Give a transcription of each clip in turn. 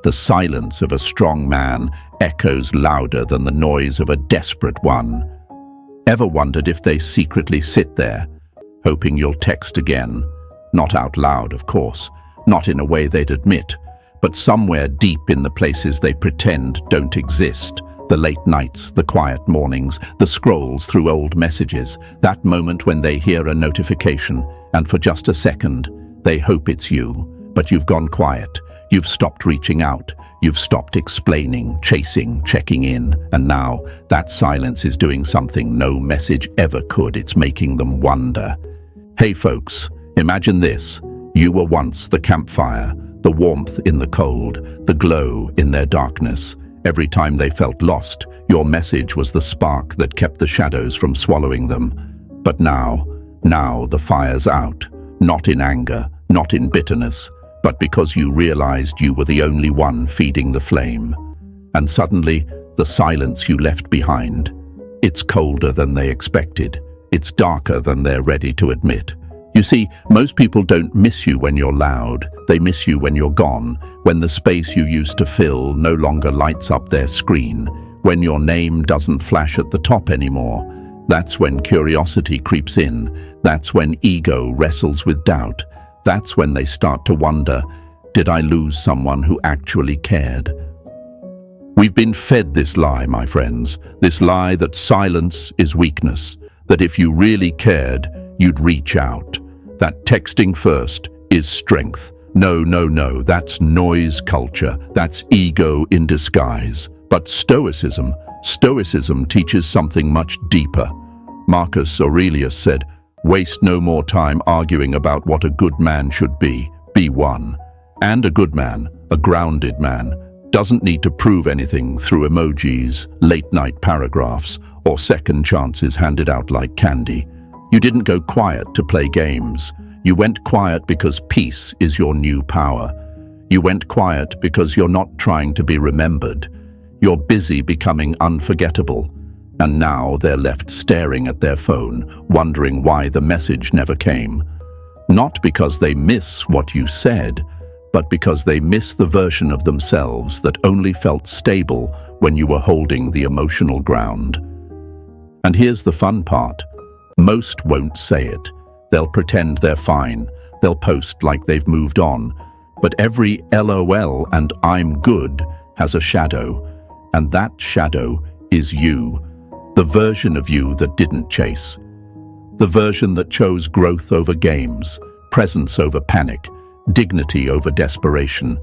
The silence of a strong man echoes louder than the noise of a desperate one. Ever wondered if they secretly sit there, hoping you'll text again? Not out loud, of course, not in a way they'd admit, but somewhere deep in the places they pretend don't exist. The late nights, the quiet mornings, the scrolls through old messages, that moment when they hear a notification, and for just a second, they hope it's you, but you've gone quiet. You've stopped reaching out. You've stopped explaining, chasing, checking in, and now that silence is doing something no message ever could. It's making them wonder. Hey folks, imagine this. You were once the campfire, the warmth in the cold, the glow in their darkness. Every time they felt lost, your message was the spark that kept the shadows from swallowing them. But now the fire's out, not in anger, not in bitterness, but because you realized you were the only one feeding the flame. And suddenly, the silence you left behind, it's colder than they expected. It's darker than they're ready to admit. You see, most people don't miss you when you're loud. They miss you when you're gone, when the space you used to fill no longer lights up their screen, when your name doesn't flash at the top anymore. That's when curiosity creeps in. That's when ego wrestles with doubt. That's when they start to wonder, did I lose someone who actually cared? We've been fed this lie, my friends, this lie that silence is weakness, that if you really cared, you'd reach out, that texting first is strength. No, that's noise culture, that's ego in disguise. But Stoicism teaches something much deeper. Marcus Aurelius said, "Waste no more time arguing about what a good man should be one." And a good man, a grounded man, doesn't need to prove anything through emojis, late-night paragraphs, or second chances handed out like candy. You didn't go quiet to play games. You went quiet because peace is your new power. You went quiet because you're not trying to be remembered. You're busy becoming unforgettable. And now they're left staring at their phone, wondering why the message never came. Not because they miss what you said, but because they miss the version of themselves that only felt stable when you were holding the emotional ground. And here's the fun part. Most won't say it. They'll pretend they're fine. They'll post like they've moved on. But every LOL and I'm good has a shadow. And that shadow is you. The version of you that didn't chase. The version that chose growth over games, presence over panic, dignity over desperation.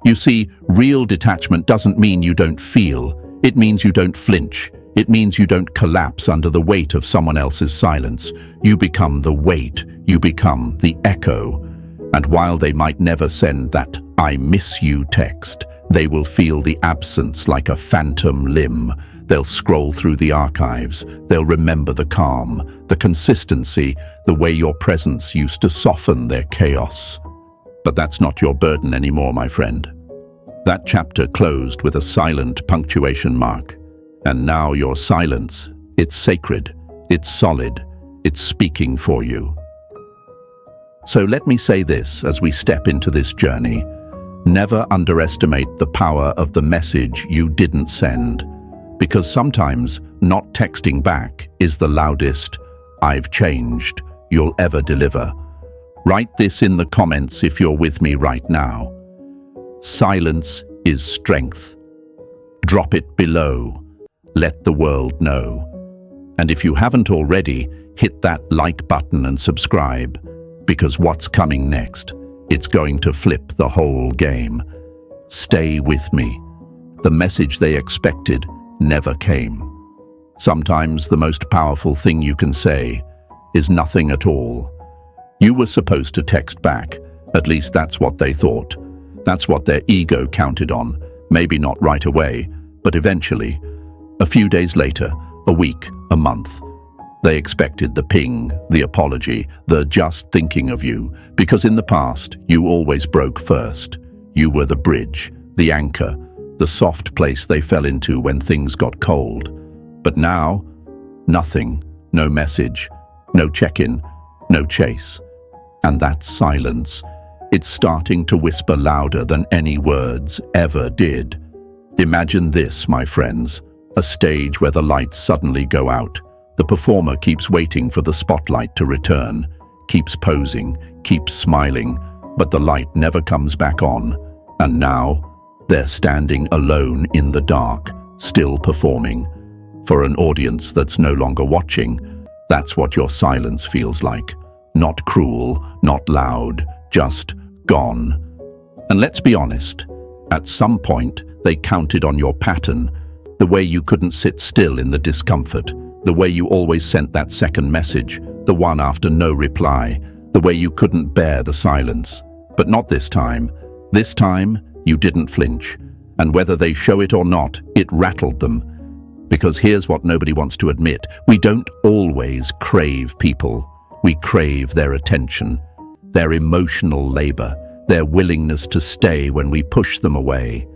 You see, real detachment doesn't mean you don't feel. It means you don't flinch. It means you don't collapse under the weight of someone else's silence. You become the weight. You become the echo. And while they might never send that "I miss you" text, they will feel the absence like a phantom limb. They'll scroll through the archives. They'll remember the calm, the consistency, the way your presence used to soften their chaos. But that's not your burden anymore, my friend. That chapter closed with a silent punctuation mark. And now your silence, it's sacred, it's solid, it's speaking for you. So let me say this as we step into this journey. Never underestimate the power of the message you didn't send. Because sometimes not texting back is the loudest "I've changed" you'll ever deliver. Write this in the comments if you're with me right now. Silence is strength. Drop it below. Let the world know. And if you haven't already, hit that like button and subscribe, because what's coming next, it's going to flip the whole game. Stay with me. The message they expected never came. Sometimes the most powerful thing you can say is nothing at all. You were supposed to text back. At least that's what they thought. That's what their ego counted on. Maybe not right away, but eventually. A few days later, a week, a month. They expected the ping, the apology, the just thinking of you, because in the past, you always broke first. You were the bridge, the anchor, the soft place they fell into when things got cold. But now, nothing, no message, no check-in, no chase. And that silence, It's starting to whisper louder than any words ever did. Imagine this, my friends, a stage where the lights suddenly go out. The performer keeps waiting for the spotlight to return, keeps posing, keeps smiling, but the light never comes back on. And now, they're standing alone in the dark, still performing. For an audience that's no longer watching, that's what your silence feels like. Not cruel, not loud, just gone. And let's be honest, at some point they counted on your pattern, the way you couldn't sit still in the discomfort, the way you always sent that second message, the one after no reply, the way you couldn't bear the silence. But not this time. This time, you didn't flinch. And whether they show it or not, it rattled them. Because here's what nobody wants to admit. We don't always crave people. We crave their attention, their emotional labor, their willingness to stay when we push them away.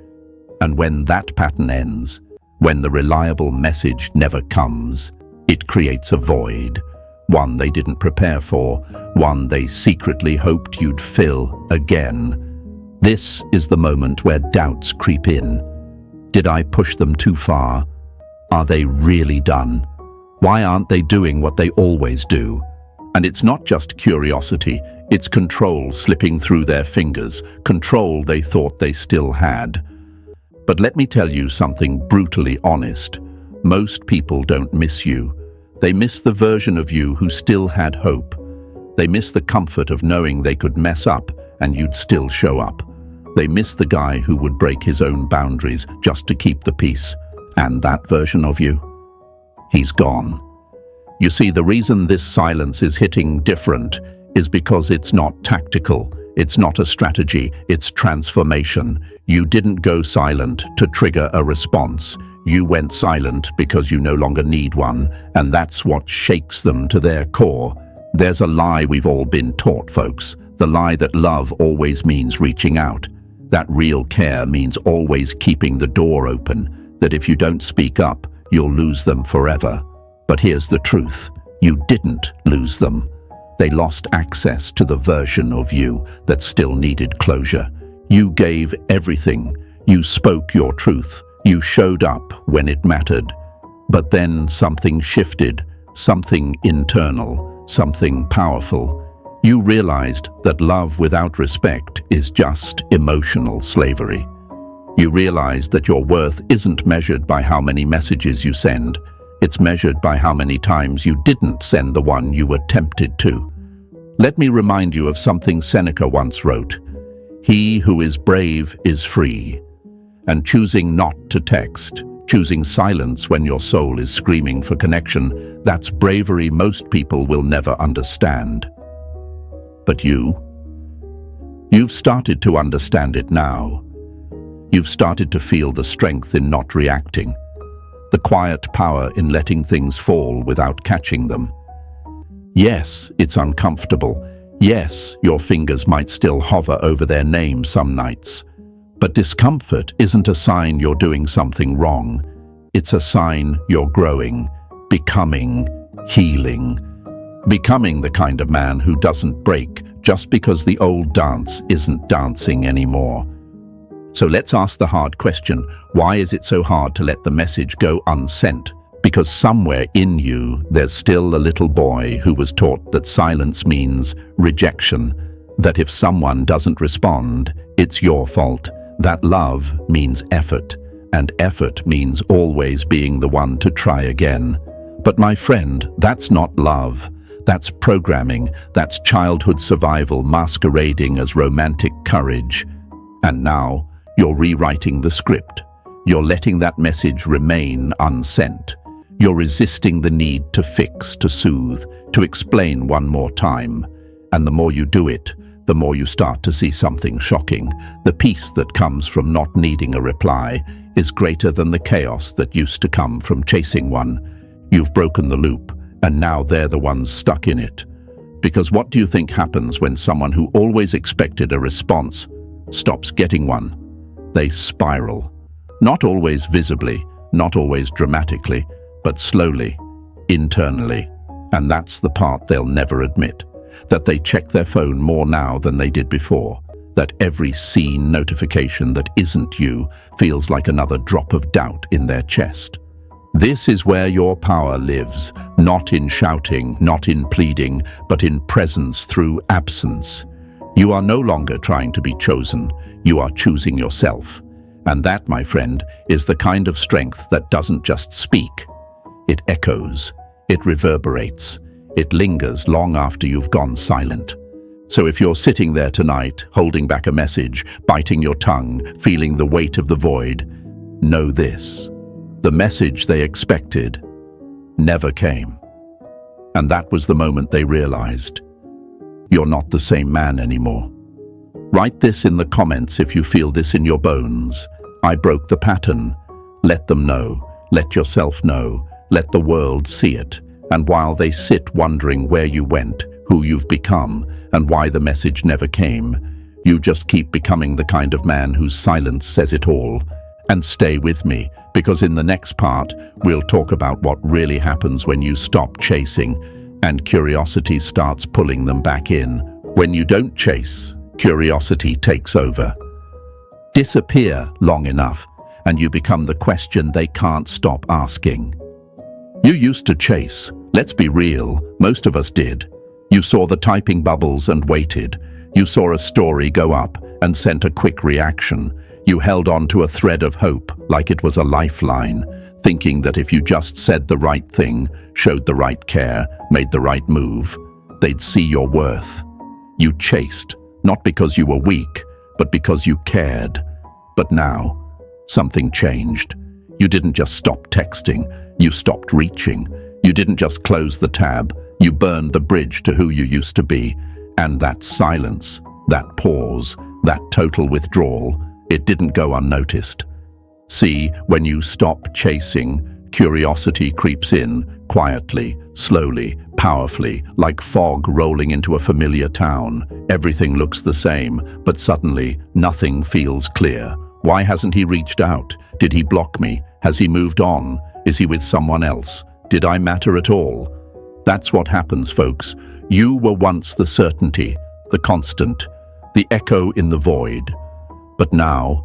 And when that pattern ends, when the reliable message never comes, it creates a void, one they didn't prepare for, one they secretly hoped you'd fill again. This is the moment where doubts creep in. Did I push them too far? Are they really done? Why aren't they doing what they always do? And it's not just curiosity, it's control slipping through their fingers, control they thought they still had. But let me tell you something brutally honest. Most people don't miss you. They miss the version of you who still had hope. They miss the comfort of knowing they could mess up and you'd still show up. They miss the guy who would break his own boundaries just to keep the peace. And that version of you? He's gone. You see, the reason this silence is hitting different is because it's not tactical. It's not a strategy, it's transformation. You didn't go silent to trigger a response. You went silent because you no longer need one, and that's what shakes them to their core. There's a lie we've all been taught, folks. The lie that love always means reaching out. That real care means always keeping the door open. That if you don't speak up, you'll lose them forever. But here's the truth. You didn't lose them. They lost access to the version of you that still needed closure. You gave everything. You spoke your truth. You showed up when it mattered. But then something shifted, something internal, something powerful. You realized that love without respect is just emotional slavery. You realized that your worth isn't measured by how many messages you send. It's measured by how many times you didn't send the one you were tempted to. Let me remind you of something Seneca once wrote. He who is brave is free. And choosing not to text, choosing silence when your soul is screaming for connection, that's bravery most people will never understand. But you've started to understand it now. You've started to feel the strength in not reacting, the quiet power in letting things fall without catching them. Yes, it's uncomfortable. Yes, your fingers might still hover over their name some nights. But discomfort isn't a sign you're doing something wrong. It's a sign you're growing, becoming, healing. Becoming the kind of man who doesn't break just because the old dance isn't dancing anymore. So let's ask the hard question. Why is it so hard to let the message go unsent? Because somewhere in you, there's still a little boy who was taught that silence means rejection, that if someone doesn't respond, it's your fault, that love means effort, and effort means always being the one to try again. But my friend, that's not love. That's programming, that's childhood survival masquerading as romantic courage. And now, you're rewriting the script. You're letting that message remain unsent. You're resisting the need to fix, to soothe, to explain one more time. And the more you do it, the more you start to see something shocking. The peace that comes from not needing a reply is greater than the chaos that used to come from chasing one. You've broken the loop, and now they're the ones stuck in it. Because what do you think happens when someone who always expected a response stops getting one? They spiral. Not always visibly, not always dramatically, but slowly, internally. And that's the part they'll never admit, that they check their phone more now than they did before, that every seen notification that isn't you feels like another drop of doubt in their chest. This is where your power lives, not in shouting, not in pleading, but in presence through absence. You are no longer trying to be chosen, you are choosing yourself. And that, my friend, is the kind of strength that doesn't just speak. It echoes, it reverberates, it lingers long after you've gone silent. So if you're sitting there tonight, holding back a message, biting your tongue, feeling the weight of the void, know this: the message they expected never came. And that was the moment they realized, you're not the same man anymore. Write this in the comments if you feel this in your bones. I broke the pattern. Let them know. Let yourself know. Let the world see it. And while they sit wondering where you went, who you've become, and why the message never came, you just keep becoming the kind of man whose silence says it all. And stay with me, because in the next part, we'll talk about what really happens when you stop chasing and curiosity starts pulling them back in. When you don't chase, curiosity takes over. Disappear long enough, and you become the question they can't stop asking. You used to chase. Let's be real, most of us did. You saw the typing bubbles and waited. You saw a story go up and sent a quick reaction. You held on to a thread of hope like it was a lifeline, thinking that if you just said the right thing, showed the right care, made the right move, they'd see your worth. You chased, not because you were weak, but because you cared. But now, something changed. You didn't just stop texting, you stopped reaching. You didn't just close the tab, you burned the bridge to who you used to be. And that silence, that pause, that total withdrawal, it didn't go unnoticed. See, when you stop chasing, curiosity creeps in, quietly, slowly, powerfully, like fog rolling into a familiar town. Everything looks the same, but suddenly, nothing feels clear. Why hasn't he reached out? Did he block me? Has he moved on? Is he with someone else? Did I matter at all? That's what happens, folks. You were once the certainty, the constant, the echo in the void. But now,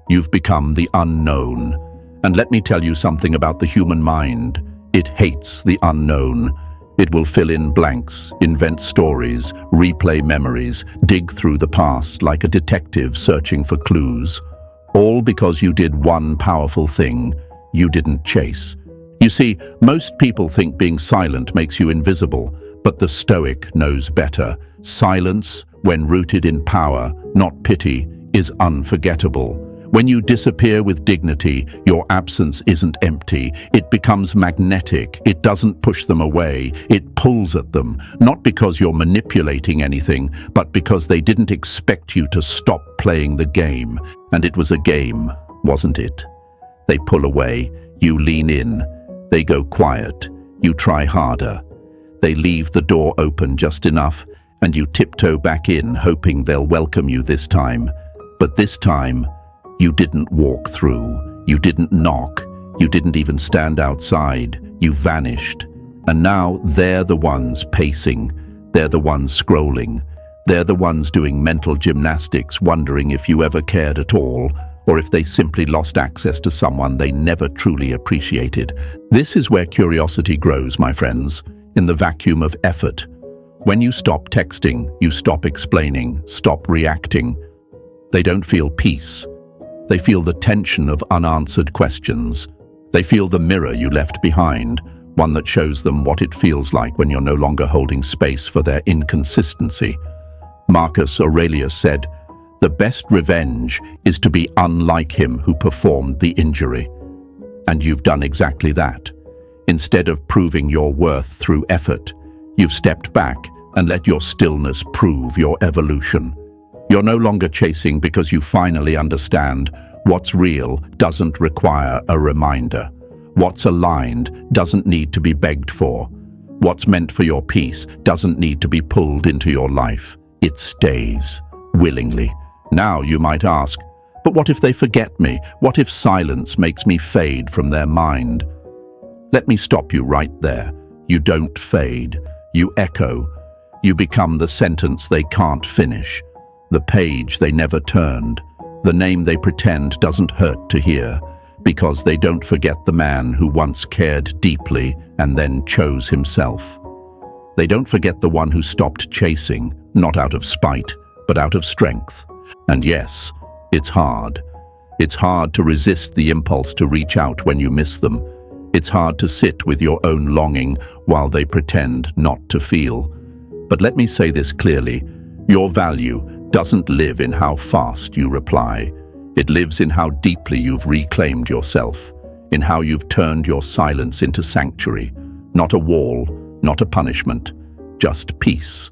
you've become the unknown. And let me tell you something about the human mind. It hates the unknown. It will fill in blanks, invent stories, replay memories, dig through the past like a detective searching for clues. All because you did one powerful thing: you didn't chase. You see, most people think being silent makes you invisible, but the Stoic knows better. Silence, when rooted in power, not pity, is unforgettable. When you disappear with dignity, your absence isn't empty. It becomes magnetic. It doesn't push them away. It pulls at them, not because you're manipulating anything, but because they didn't expect you to stop playing the game. And it was a game, wasn't it? They pull away. You lean in. They go quiet. You try harder. They leave the door open just enough, and you tiptoe back in, hoping they'll welcome you this time. But this time, you didn't walk through. You didn't knock. You didn't even stand outside. You vanished. And now they're the ones pacing. They're the ones scrolling. They're the ones doing mental gymnastics, wondering if you ever cared at all, or if they simply lost access to someone they never truly appreciated. This is where curiosity grows, my friends, in the vacuum of effort. When you stop texting, you stop explaining, stop reacting. They don't feel peace. They feel the tension of unanswered questions. They feel the mirror you left behind, one that shows them what it feels like when you're no longer holding space for their inconsistency. Marcus Aurelius said, "The best revenge is to be unlike him who performed the injury." And you've done exactly that. Instead of proving your worth through effort, you've stepped back and let your stillness prove your evolution. You're no longer chasing because you finally understand what's real doesn't require a reminder. What's aligned doesn't need to be begged for. What's meant for your peace doesn't need to be pulled into your life. It stays, willingly. Now you might ask, but what if they forget me? What if silence makes me fade from their mind? Let me stop you right there. You don't fade. You echo. You become the sentence they can't finish. the page they never turned, the name they pretend doesn't hurt to hear, because they don't forget the man who once cared deeply and then chose himself. They don't forget the one who stopped chasing, not out of spite, but out of strength. And yes, it's hard. It's hard to resist the impulse to reach out when you miss them. It's hard to sit with your own longing while they pretend not to feel. But let me say this clearly, your value doesn't live in how fast you reply. It lives in how deeply you've reclaimed yourself, in how you've turned your silence into sanctuary, not a wall, not a punishment, just peace.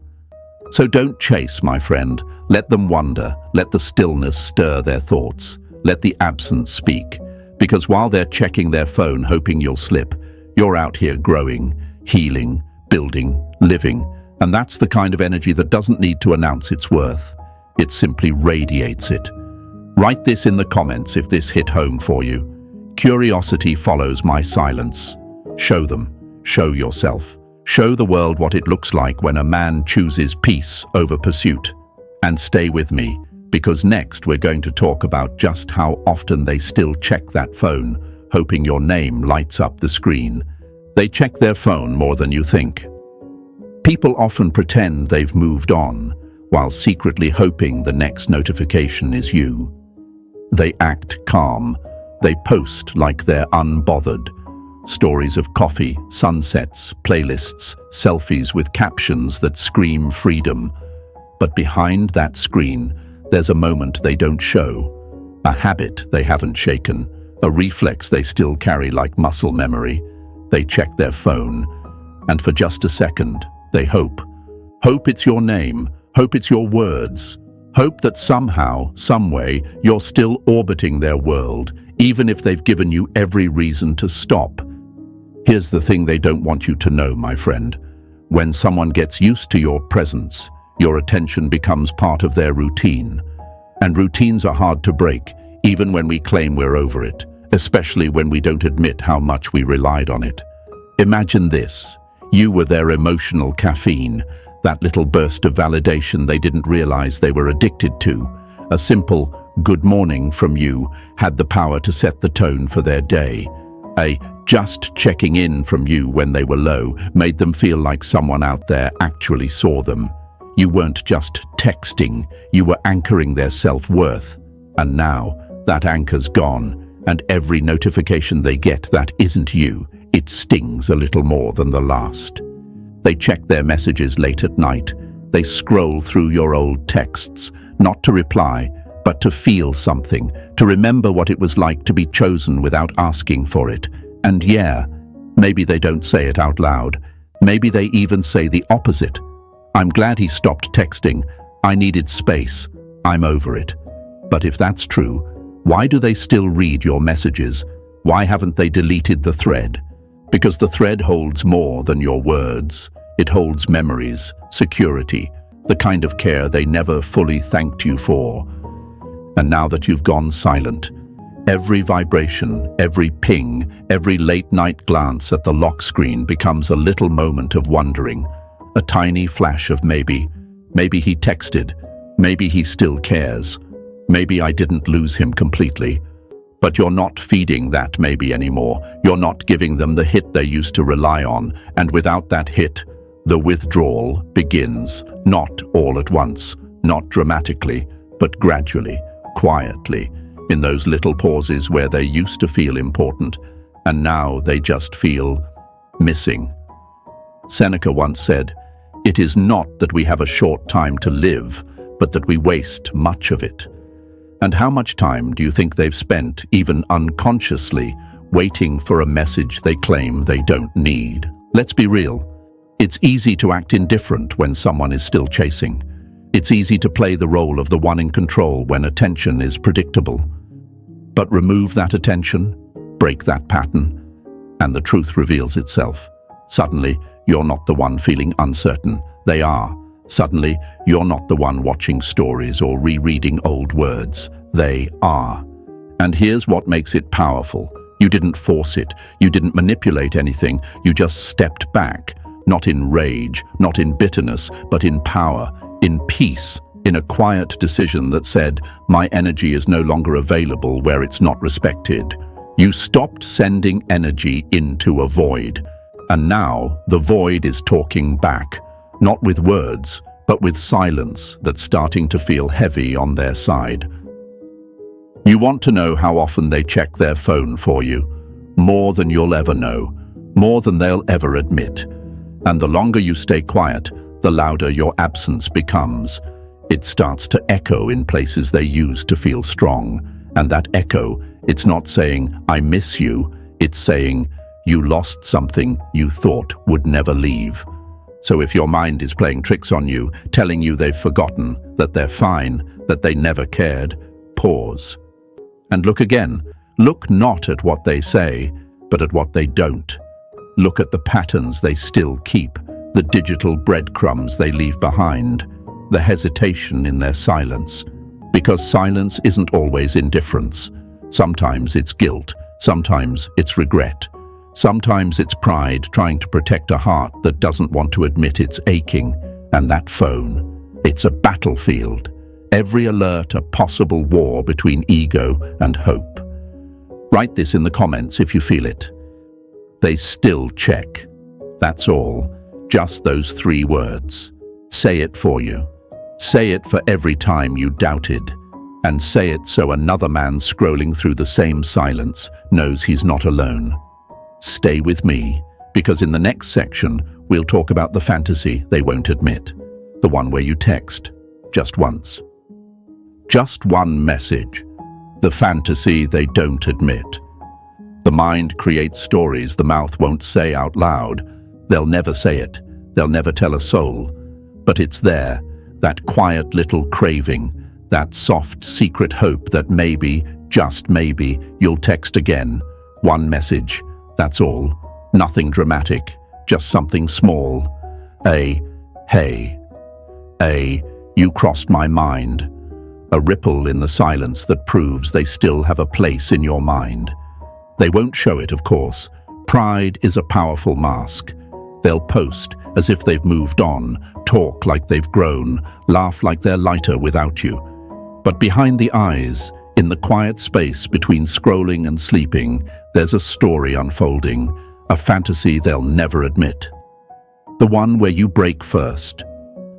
So don't chase, my friend. Let them wander. Let the stillness stir their thoughts. Let the absence speak. Because while they're checking their phone hoping you'll slip, you're out here growing, healing, building, living. And that's the kind of energy that doesn't need to announce its worth. It simply radiates it. Write this in the comments if this hit home for you. Curiosity follows my silence. Show them. Show yourself. Show the world what it looks like when a man chooses peace over pursuit. And stay with me, because next we're going to talk about just how often they still check that phone, hoping your name lights up the screen. They check their phone more than you think. People often pretend they've moved on, while secretly hoping the next notification is you. They act calm. They post like they're unbothered. Stories of coffee, sunsets, playlists, selfies with captions that scream freedom. But behind that screen, there's a moment they don't show, a habit they haven't shaken, a reflex they still carry like muscle memory. They check their phone, and for just a second, they hope. Hope it's your name, hope it's your words, hope that somehow, someway, you're still orbiting their world, even if they've given you every reason to stop. Here's the thing they don't want you to know, my friend. When someone gets used to your presence, your attention becomes part of their routine. And routines are hard to break, even when we claim we're over it, especially when we don't admit how much we relied on it. Imagine this. You were their emotional caffeine, that little burst of validation they didn't realize they were addicted to. A simple good morning from you had the power to set the tone for their day. A just checking in from you when they were low made them feel like someone out there actually saw them. You weren't just texting, you were anchoring their self-worth. And now, that anchor's gone, and every notification they get that isn't you, it stings a little more than the last. They check their messages late at night. They scroll through your old texts, not to reply, but to feel something, to remember what it was like to be chosen without asking for it. And yeah, maybe they don't say it out loud. Maybe they even say the opposite. I'm glad he stopped texting. I needed space. I'm over it. But if that's true, why do they still read your messages? Why haven't they deleted the thread? Because the thread holds more than your words. It holds memories, security, the kind of care they never fully thanked you for. And now that you've gone silent, every vibration, every ping, every late-night glance at the lock screen becomes a little moment of wondering, a tiny flash of maybe he texted, maybe he still cares, maybe I didn't lose him completely. But you're not feeding that maybe anymore. You're not giving them the hit they used to rely on, and without that hit, the withdrawal begins, not all at once, not dramatically, but gradually, quietly, in those little pauses where they used to feel important, and now they just feel missing. Seneca once said, "It is not that we have a short time to live, but that we waste much of it." And how much time do you think they've spent, even unconsciously, waiting for a message they claim they don't need? Let's be real. It's easy to act indifferent when someone is still chasing. It's easy to play the role of the one in control when attention is predictable. But remove that attention, break that pattern, and the truth reveals itself. Suddenly, you're not the one feeling uncertain. They are. Suddenly, you're not the one watching stories or rereading old words. They are. And here's what makes it powerful. You didn't force it. You didn't manipulate anything. You just stepped back. Not in rage, not in bitterness, but in power, in peace. in a quiet decision that said, my energy is no longer available where it's not respected. You stopped sending energy into a void. And now the void is talking back, not with words, but with silence that's starting to feel heavy on their side. You want to know how often they check their phone for you, more than you'll ever know, more than they'll ever admit. And the longer you stay quiet, the louder your absence becomes. It starts to echo in places they use to feel strong. And that echo, it's not saying, I miss you, it's saying, you lost something you thought would never leave. So if your mind is playing tricks on you, telling you they've forgotten, that they're fine, that they never cared, pause. And look again. Look not at what they say, but at what they don't. Look at the patterns they still keep, the digital breadcrumbs they leave behind, the hesitation in their silence. Because silence isn't always indifference. Sometimes it's guilt, sometimes it's regret. Sometimes it's pride trying to protect a heart that doesn't want to admit it's aching. And that phone, it's a battlefield. Every alert a possible war between ego and hope. Write this in the comments if you feel it. They still check. That's all. Just those 3 words. Say it for you. Say it for every time you doubted. And say it so another man scrolling through the same silence knows he's not alone. Stay with me, because in the next section, we'll talk about the fantasy they won't admit. The one where you text, just once. Just one message. The fantasy they don't admit. The mind creates stories the mouth won't say out loud. They'll never say it. They'll never tell a soul. But it's there, that quiet little craving, that soft secret hope that maybe, just maybe, you'll text again. One message. That's all. Nothing dramatic, just something small. Hey, you crossed my mind. A ripple in the silence that proves they still have a place in your mind. They won't show it, of course. Pride is a powerful mask. They'll post as if they've moved on, talk like they've grown, laugh like they're lighter without you. But behind the eyes, in the quiet space between scrolling and sleeping, there's a story unfolding, a fantasy they'll never admit. The one where you break first.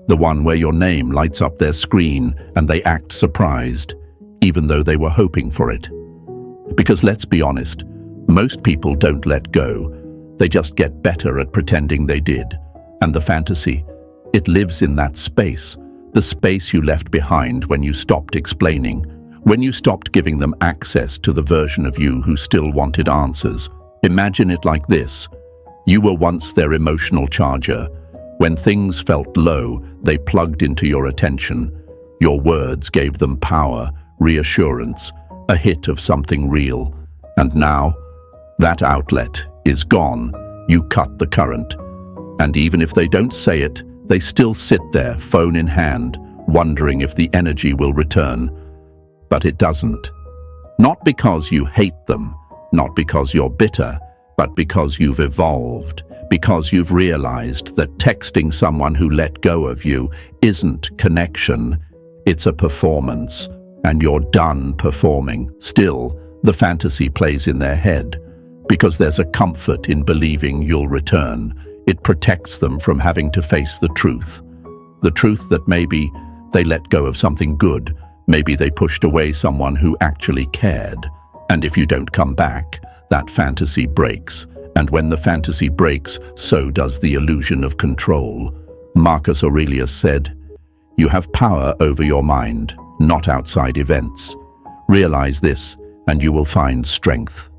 The one where your name lights up their screen and they act surprised, even though they were hoping for it. Because let's be honest, most people don't let go. They just get better at pretending they did. And the fantasy, it lives in that space, the space you left behind when you stopped explaining, when you stopped giving them access to the version of you who still wanted answers. Imagine it like this. You were once their emotional charger. When things felt low, they plugged into your attention. Your words gave them power, reassurance, a hit of something real. And now, that outlet is gone. You cut the current. And even if they don't say it, they still sit there, phone in hand, wondering if the energy will return. But it doesn't. Not because you hate them, not because you're bitter, but because you've evolved, because you've realized that texting someone who let go of you isn't connection, it's a performance, and you're done performing. Still, the fantasy plays in their head, because there's a comfort in believing you'll return. It protects them from having to face the truth that maybe they let go of something good, maybe they pushed away someone who actually cared. And if you don't come back, that fantasy breaks. And when the fantasy breaks, so does the illusion of control. Marcus Aurelius said, "You have power over your mind, not outside events. Realize this, and you will find strength."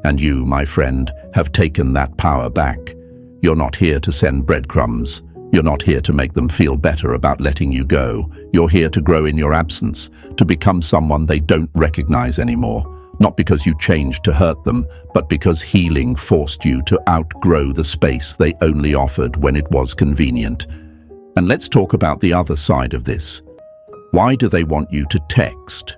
And you, my friend, have taken that power back. You're not here to send breadcrumbs. You're not here to make them feel better about letting you go. You're here to grow in your absence, to become someone they don't recognize anymore. Not because you changed to hurt them, but because healing forced you to outgrow the space they only offered when it was convenient. And let's talk about the other side of this. Why do they want you to text?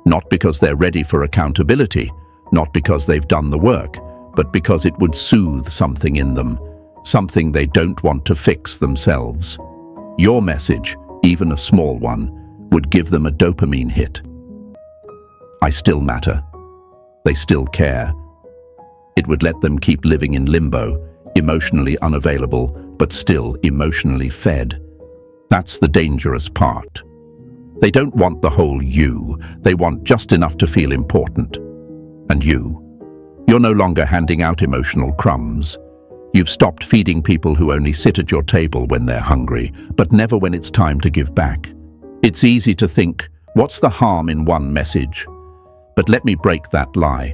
Not because they're ready for accountability, not because they've done the work, but because it would soothe something in them, something they don't want to fix themselves. Your message, even a small one, would give them a dopamine hit. I still matter. They still care. It would let them keep living in limbo, emotionally unavailable, but still emotionally fed. That's the dangerous part. They don't want the whole you. They want just enough to feel important. And you're no longer handing out emotional crumbs. You've stopped feeding people who only sit at your table when they're hungry, but never when it's time to give back. It's easy to think, what's the harm in one message? But let me break that lie.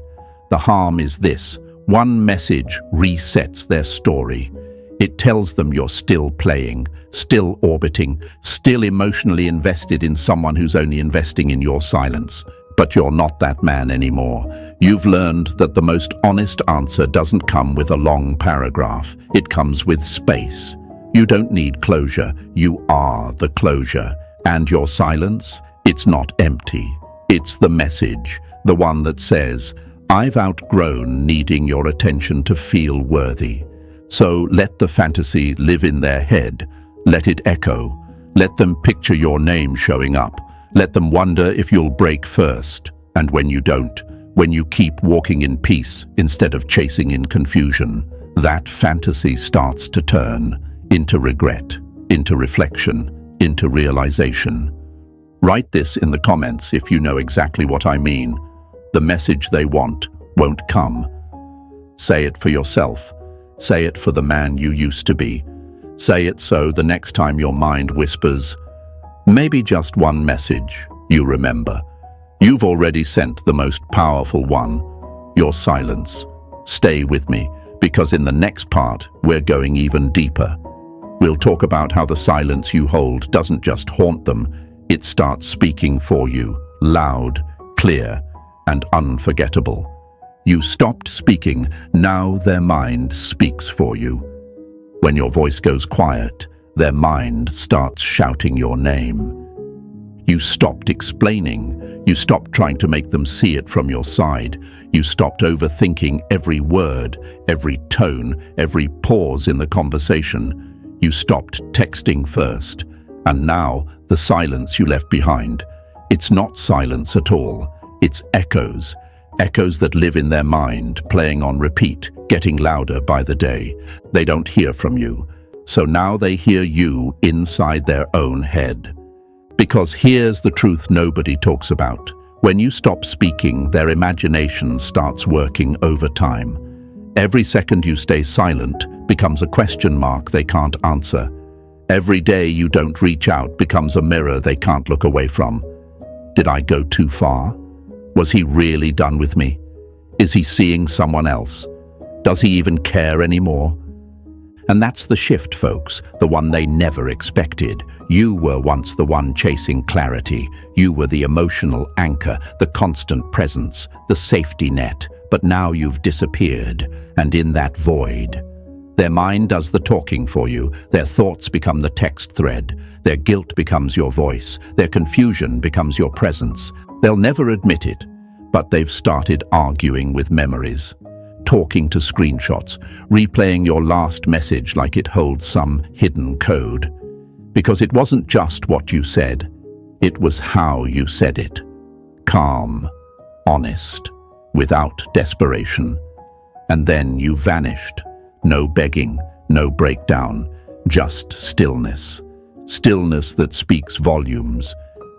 The harm is this: one message resets their story. It tells them you're still playing, still orbiting, still emotionally invested in someone who's only investing in your silence. But you're not that man anymore. You've learned that the most honest answer doesn't come with a long paragraph. It comes with space. You don't need closure. You are the closure. And your silence, it's not empty. It's the message, the one that says, I've outgrown needing your attention to feel worthy. So let the fantasy live in their head. Let it echo. Let them picture your name showing up. Let them wonder if you'll break first. And when you don't, when you keep walking in peace instead of chasing in confusion, that fantasy starts to turn into regret, into reflection, into realization. Write this in the comments if you know exactly what I mean. The message they want won't come. Say it for yourself. Say it for the man you used to be. Say it so the next time your mind whispers, maybe just one message, you remember. You've already sent the most powerful one, your silence. Stay with me, because in the next part, we're going even deeper. We'll talk about how the silence you hold doesn't just haunt them, it starts speaking for you, loud, clear, and unforgettable. You stopped speaking, now their mind speaks for you. When your voice goes quiet, their mind starts shouting your name. You stopped explaining. You stopped trying to make them see it from your side. You stopped overthinking every word, every tone, every pause in the conversation. You stopped texting first. And now, the silence you left behind. It's not silence at all. It's echoes. Echoes that live in their mind, playing on repeat, getting louder by the day. They don't hear from you. So now they hear you inside their own head. Because here's the truth nobody talks about. When you stop speaking, their imagination starts working overtime. Every second you stay silent becomes a question mark they can't answer. Every day you don't reach out becomes a mirror they can't look away from. Did I go too far? Was he really done with me? Is he seeing someone else? Does he even care anymore? And that's the shift, folks, the one they never expected. You were once the one chasing clarity. You were the emotional anchor, the constant presence, the safety net. But now you've disappeared, and in that void, their mind does the talking for you. Their thoughts become the text thread. Their guilt becomes your voice. Their confusion becomes your presence. They'll never admit it, but they've started arguing with memories. Talking to screenshots, replaying your last message like it holds some hidden code. Because it wasn't just what you said, it was how you said it. Calm, honest, without desperation. And then you vanished. No begging, no breakdown, just stillness. Stillness that speaks volumes.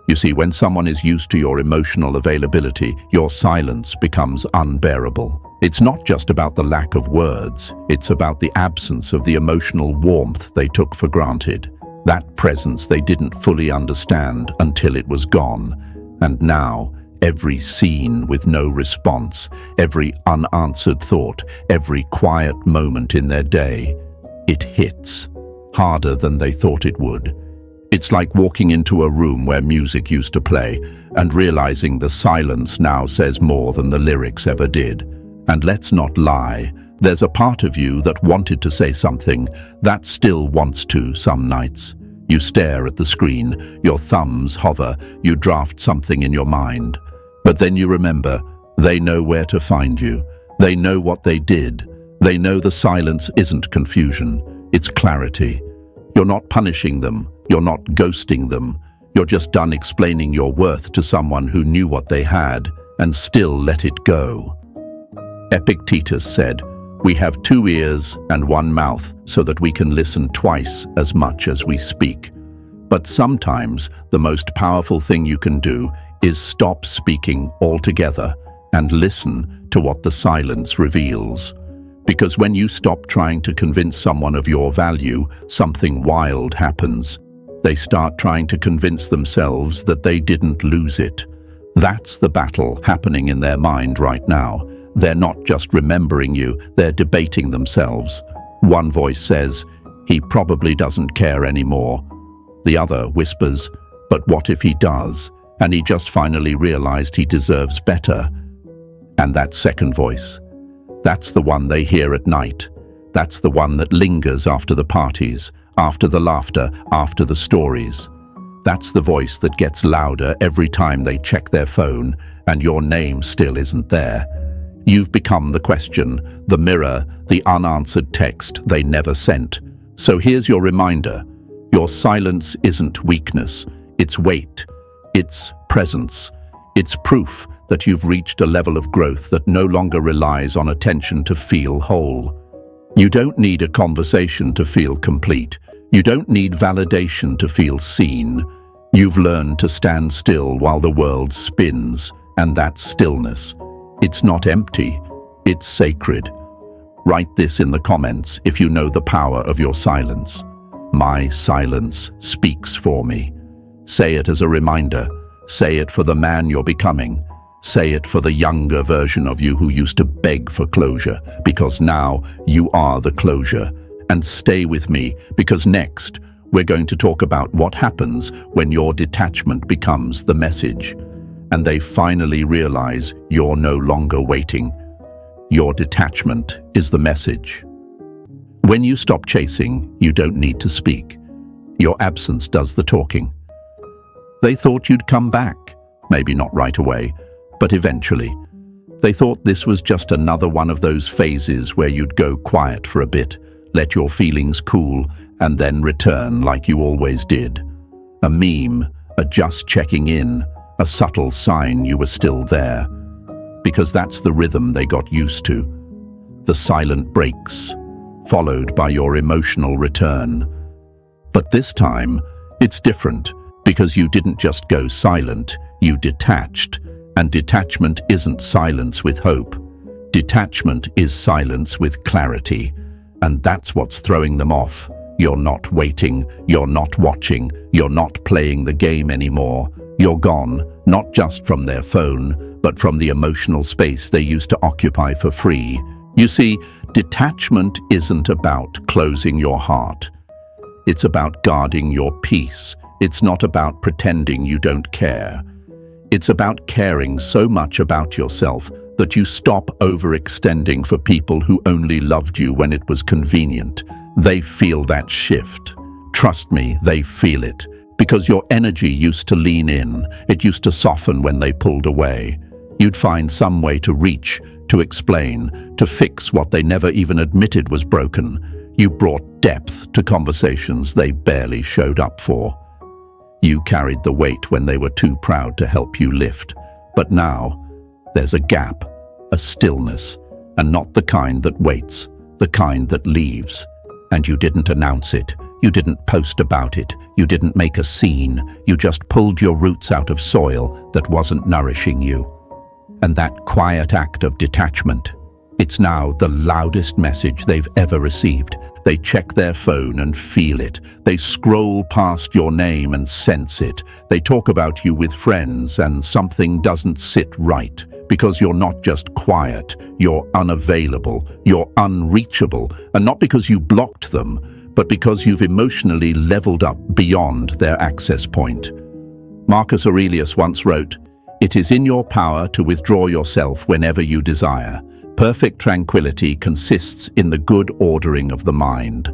You see, when someone is used to your emotional availability, your silence becomes unbearable. It's not just about the lack of words, it's about the absence of the emotional warmth they took for granted. That presence they didn't fully understand until it was gone. And now, every scene with no response, every unanswered thought, every quiet moment in their day, it hits harder than they thought it would. It's like walking into a room where music used to play and realizing the silence now says more than the lyrics ever did. And let's not lie, there's a part of you that wanted to say something, that still wants to some nights. You stare at the screen, your thumbs hover, you draft something in your mind. But then you remember, they know where to find you. They know what they did. They know the silence isn't confusion, it's clarity. You're not punishing them, You're not ghosting them. You're just done explaining your worth to someone who knew what they had and still let it go. Epictetus said, "We have 2 ears and 1 mouth so that we can listen twice as much as we speak." But sometimes the most powerful thing you can do is stop speaking altogether and listen to what the silence reveals. Because when you stop trying to convince someone of your value, something wild happens. They start trying to convince themselves that they didn't lose it. That's the battle happening in their mind right now. They're not just remembering you, they're debating themselves. One voice says, "He probably doesn't care anymore." The other whispers, "But what if he does? And he just finally realized he deserves better." And that second voice, that's the one they hear at night. That's the one that lingers after the parties, after the laughter, after the stories. That's the voice that gets louder every time they check their phone and your name still isn't there. You've become the question, the mirror, the unanswered text they never sent. So here's your reminder. Your silence isn't weakness, it's weight, it's presence. It's proof that you've reached a level of growth that no longer relies on attention to feel whole. You don't need a conversation to feel complete. You don't need validation to feel seen. You've learned to stand still while the world spins, and that stillness, it's not empty, it's sacred. Write this in the comments if you know the power of your silence. My silence speaks for me. Say it as a reminder. Say it for the man you're becoming. Say it for the younger version of you who used to beg for closure, because now you are the closure. And stay with me, because next we're going to talk about what happens when your detachment becomes the message, and they finally realize you're no longer waiting. Your detachment is the message. When you stop chasing, you don't need to speak. Your absence does the talking. They thought you'd come back, maybe not right away, but eventually. They thought this was just another one of those phases where you'd go quiet for a bit, let your feelings cool, and then return like you always did. A meme, a just checking in, a subtle sign you were still there. Because that's the rhythm they got used to. The silent breaks, followed by your emotional return. But this time, it's different, because you didn't just go silent, you detached. And detachment isn't silence with hope. Detachment is silence with clarity. And that's what's throwing them off. You're not waiting, you're not watching, you're not playing the game anymore. You're gone, not just from their phone, but from the emotional space they used to occupy for free. You see, detachment isn't about closing your heart. It's about guarding your peace. It's not about pretending you don't care. It's about caring so much about yourself that you stop overextending for people who only loved you when it was convenient. They feel that shift. Trust me, they feel it. Because your energy used to lean in. It used to soften when they pulled away. You'd find some way to reach, to explain, to fix what they never even admitted was broken. You brought depth to conversations they barely showed up for. You carried the weight when they were too proud to help you lift. But now, there's a gap, a stillness, and not the kind that waits, the kind that leaves. And you didn't announce it. You didn't post about it. You didn't make a scene. You just pulled your roots out of soil that wasn't nourishing you. And that quiet act of detachment, it's now the loudest message they've ever received. They check their phone and feel it. They scroll past your name and sense it. They talk about you with friends and something doesn't sit right because you're not just quiet, you're unavailable, you're unreachable, and not because you blocked them, but because you've emotionally leveled up beyond their access point. Marcus Aurelius once wrote, "It is in your power to withdraw yourself whenever you desire. Perfect tranquility consists in the good ordering of the mind."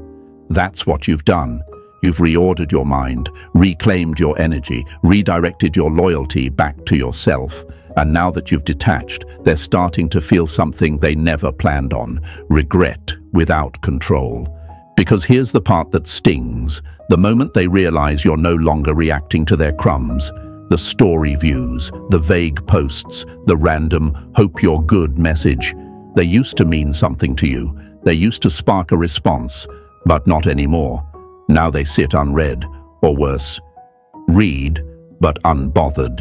That's what you've done. You've reordered your mind, reclaimed your energy, redirected your loyalty back to yourself. And now that you've detached, they're starting to feel something they never planned on: regret without control. Because here's the part that stings. The moment they realize you're no longer reacting to their crumbs, the story views, the vague posts, the random "hope you're good" message, they used to mean something to you. They used to spark a response, but not anymore. Now they sit unread, or worse, read, but unbothered.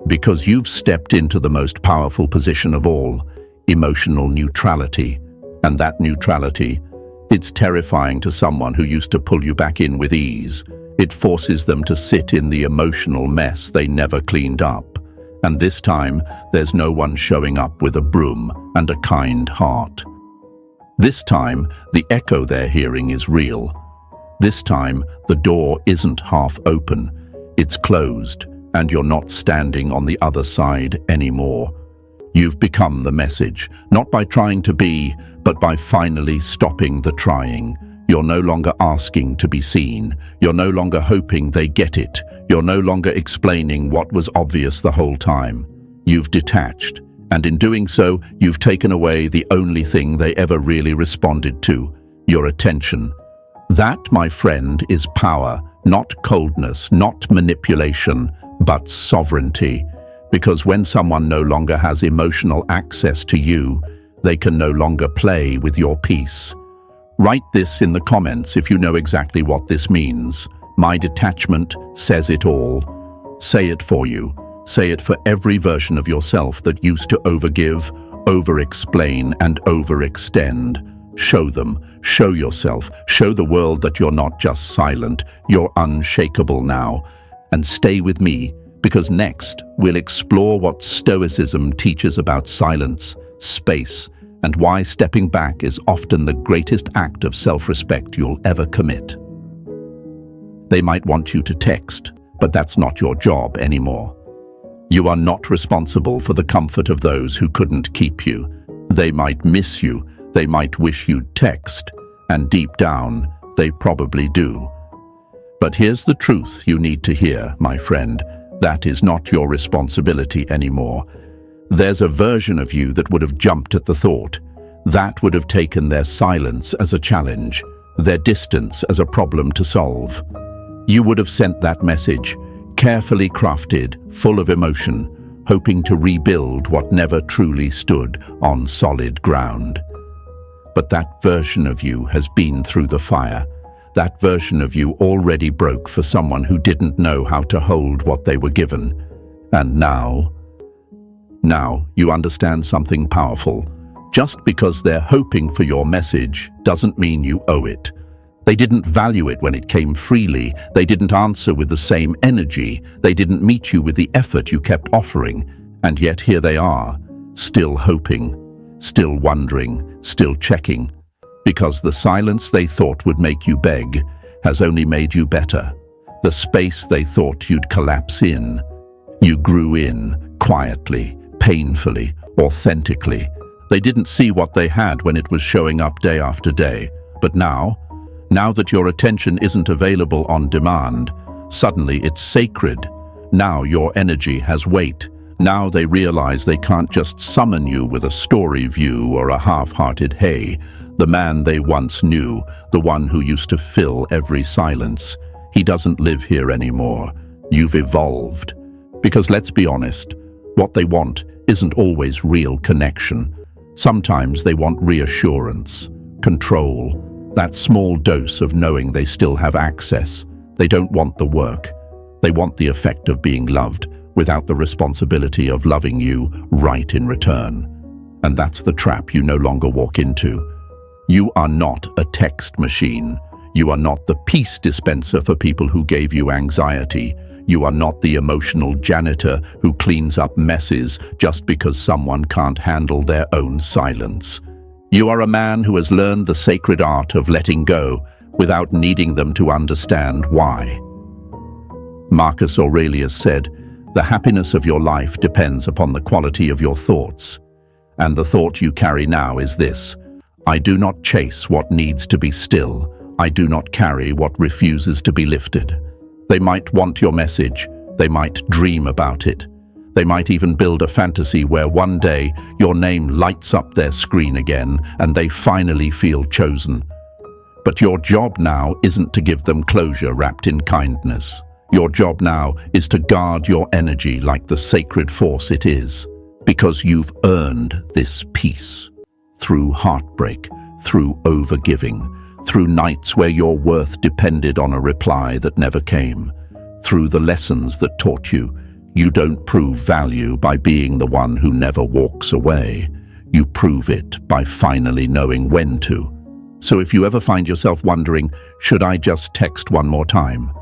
Because you've stepped into the most powerful position of all, emotional neutrality. And that neutrality, it's terrifying to someone who used to pull you back in with ease. It forces them to sit in the emotional mess they never cleaned up. And this time, there's no one showing up with a broom and a kind heart. This time, the echo they're hearing is real. This time, the door isn't half open, it's closed, and you're not standing on the other side anymore. You've become the message, not by trying to be, but by finally stopping the trying. You're no longer asking to be seen. You're no longer hoping they get it. You're no longer explaining what was obvious the whole time. You've detached, and in doing so, you've taken away the only thing they ever really responded to, your attention. That, my friend, is power, not coldness, not manipulation, but sovereignty. Because when someone no longer has emotional access to you, they can no longer play with your peace. Write this in the comments if you know exactly what this means. My detachment says it all. Say it for you. Say it for every version of yourself that used to overgive, over-explain, and overextend. Show them, show yourself, show the world that you're not just silent, you're unshakable now. And stay with me, because next we'll explore what Stoicism teaches about silence, space, and why stepping back is often the greatest act of self-respect you'll ever commit. They might want you to text, but that's not your job anymore. You are not responsible for the comfort of those who couldn't keep you. They might miss you, they might wish you'd text, and deep down, they probably do. But here's the truth you need to hear, my friend. That is not your responsibility anymore. There's a version of you that would have jumped at the thought. That would have taken their silence as a challenge, their distance as a problem to solve. You would have sent that message, carefully crafted, full of emotion, hoping to rebuild what never truly stood on solid ground. But that version of you has been through the fire. That version of you already broke for someone who didn't know how to hold what they were given. And now you understand something powerful. Just because they're hoping for your message doesn't mean you owe it. They didn't value it when it came freely. They didn't answer with the same energy. They didn't meet you with the effort you kept offering. And yet here they are, still hoping, still wondering, still checking. Because the silence they thought would make you beg has only made you better. The space they thought you'd collapse in, you grew in, quietly, painfully, authentically. They didn't see what they had when it was showing up day after day. But now that your attention isn't available on demand, suddenly it's sacred. Now your energy has weight. Now they realize they can't just summon you with a story view or a half-hearted hey. The man they once knew, the one who used to fill every silence, he doesn't live here anymore. You've evolved. Because let's be honest, what they want isn't always real connection. Sometimes they want reassurance, control, that small dose of knowing they still have access. They don't want the work. They want the effect of being loved without the responsibility of loving you right in return. And that's the trap you no longer walk into. You are not a text machine. You are not the peace dispenser for people who gave you anxiety. You are not the emotional janitor who cleans up messes just because someone can't handle their own silence. You are a man who has learned the sacred art of letting go without needing them to understand why. Marcus Aurelius said, "The happiness of your life depends upon the quality of your thoughts." And the thought you carry now is this: I do not chase what needs to be still. I do not carry what refuses to be lifted. They might want your message. They might dream about it. They might even build a fantasy where one day your name lights up their screen again and they finally feel chosen. But your job now isn't to give them closure wrapped in kindness. Your job now is to guard your energy like the sacred force it is, because you've earned this peace. Through heartbreak, through overgiving, through nights where your worth depended on a reply that never came, through the lessons that taught you, you don't prove value by being the one who never walks away. You prove it by finally knowing when to. So if you ever find yourself wondering, should I just text one more time?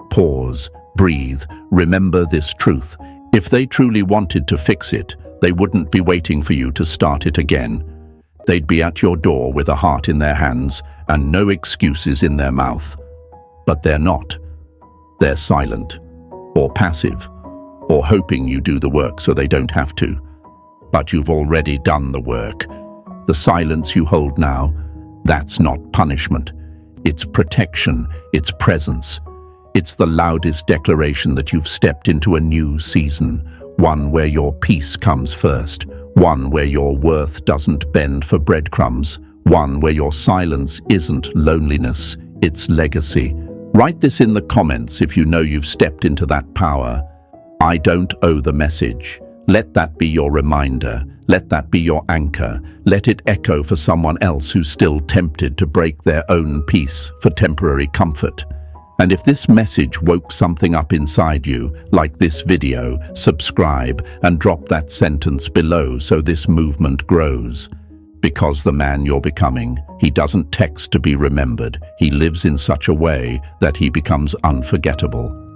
Pause, breathe, remember this truth. If they truly wanted to fix it, they wouldn't be waiting for you to start it again. They'd be at your door with a heart in their hands and no excuses in their mouth. But they're not. They're silent, or passive, or hoping you do the work so they don't have to. But you've already done the work. The silence you hold now, that's not punishment. It's protection, it's presence. It's the loudest declaration that you've stepped into a new season, one where your peace comes first, one where your worth doesn't bend for breadcrumbs, one where your silence isn't loneliness, it's legacy. Write this in the comments if you know you've stepped into that power. I don't owe the message. Let that be your reminder. Let that be your anchor. Let it echo for someone else who's still tempted to break their own peace for temporary comfort. And if this message woke something up inside you, like this video, subscribe and drop that sentence below so this movement grows. Because the man you're becoming, he doesn't text to be remembered. He lives in such a way that he becomes unforgettable.